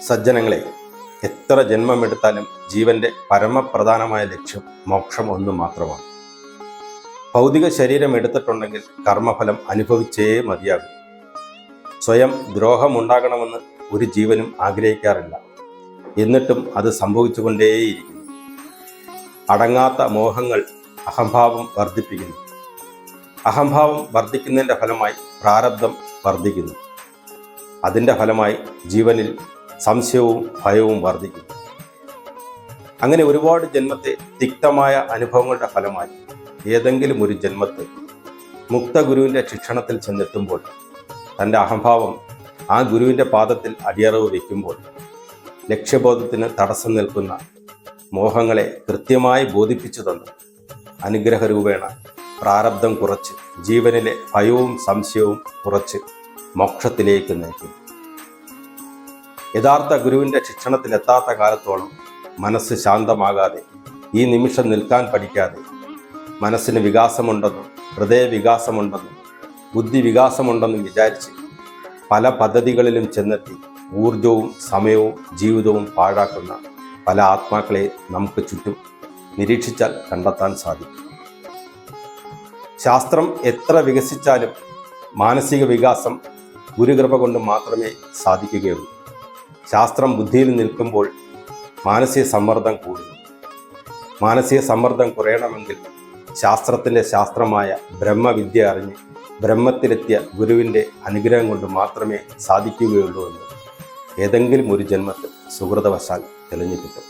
സജ്ജനങ്ങളെ, എത്ര ജന്മമെടുത്താലും ജീവന്റെ പരമപ്രധാനമായ ലക്ഷ്യം മോക്ഷം ഒന്നു മാത്രമാണ്. ഭൗതിക ശരീരം എടുത്തിട്ടുണ്ടെങ്കിൽ കർമ്മഫലം അനുഭവിച്ചേ മതിയാകും. സ്വയം ദ്രോഹമുണ്ടാകണമെന്ന് ഒരു ജീവനും ആഗ്രഹിക്കാറില്ല. എന്നിട്ടും അത് സംഭവിച്ചുകൊണ്ടേയിരിക്കുന്നു. അടങ്ങാത്ത മോഹങ്ങൾ അഹംഭാവം വർദ്ധിപ്പിക്കുന്നു. അഹംഭാവം വർദ്ധിക്കുന്നതിൻ്റെ ഫലമായി പ്രാരബ്ധം വർദ്ധിക്കുന്നു. അതിൻ്റെ ഫലമായി ജീവനിൽ സംശയവും ഭയവും വർദ്ധിക്കുന്നു. അങ്ങനെ ഒരുപാട് ജന്മത്തെ തിക്തമായ അനുഭവങ്ങളുടെ ഫലമായി ഏതെങ്കിലും ഒരു ജന്മത്തിൽ മുക്തഗുരുവിൻ്റെ ശിക്ഷണത്തിൽ ചെന്നെത്തുമ്പോൾ തൻ്റെ അഹംഭാവം ആ ഗുരുവിൻ്റെ പാദത്തിൽ അടിയറവ് വയ്ക്കുമ്പോൾ ലക്ഷ്യബോധത്തിന് തടസ്സം നിൽക്കുന്ന മോഹങ്ങളെ കൃത്യമായി ബോധിപ്പിച്ചു തന്നു അനുഗ്രഹരൂപേണ പ്രാരബ്ധം കുറച്ച് ജീവനിലെ ഭയവും സംശയവും കുറച്ച് മോക്ഷത്തിലേക്ക് നയിക്കും. യഥാർത്ഥ ഗുരുവിൻ്റെ ശിക്ഷണത്തിലെത്താത്ത കാലത്തോളം മനസ്സ് ശാന്തമാകാതെ, ഈ നിമിഷം നിൽക്കാൻ പഠിക്കാതെ, മനസ്സിന് വികാസമുണ്ടെന്നും ഹൃദയവികാസമുണ്ടെന്നും ബുദ്ധിവികാസമുണ്ടെന്നും വിചാരിച്ച് പല പദ്ധതികളിലും ചെന്നെത്തി ഊർജവും സമയവും ജീവിതവും പാഴാക്കുന്ന പല ആത്മാക്കളെ നമുക്ക് ചുറ്റും നിരീക്ഷിച്ചാൽ കണ്ടെത്താൻ സാധിക്കും. ശാസ്ത്രം എത്ര വികസിച്ചാലും മാനസിക വികാസം ഗുരുകൃപ കൊണ്ട് മാത്രമേ സാധിക്കുകയുള്ളൂ. ശാസ്ത്രം ബുദ്ധിയിൽ നിൽക്കുമ്പോൾ മാനസിക സമ്മർദ്ദം കൂടുന്നു. മാനസിക സമ്മർദ്ദം കുറയണമെങ്കിൽ ശാസ്ത്രത്തിൻ്റെ ശാസ്ത്രമായ ബ്രഹ്മവിദ്യ അറിഞ്ഞ് ബ്രഹ്മത്തിലെത്തിയ ഗുരുവിൻ്റെ അനുഗ്രഹം കൊണ്ട് മാത്രമേ സാധിക്കുകയുള്ളൂ എന്ന് ഏതെങ്കിലും ഒരു ജന്മത്തിൽ സുഹൃതവശാൽ തെളിഞ്ഞു കിട്ടും.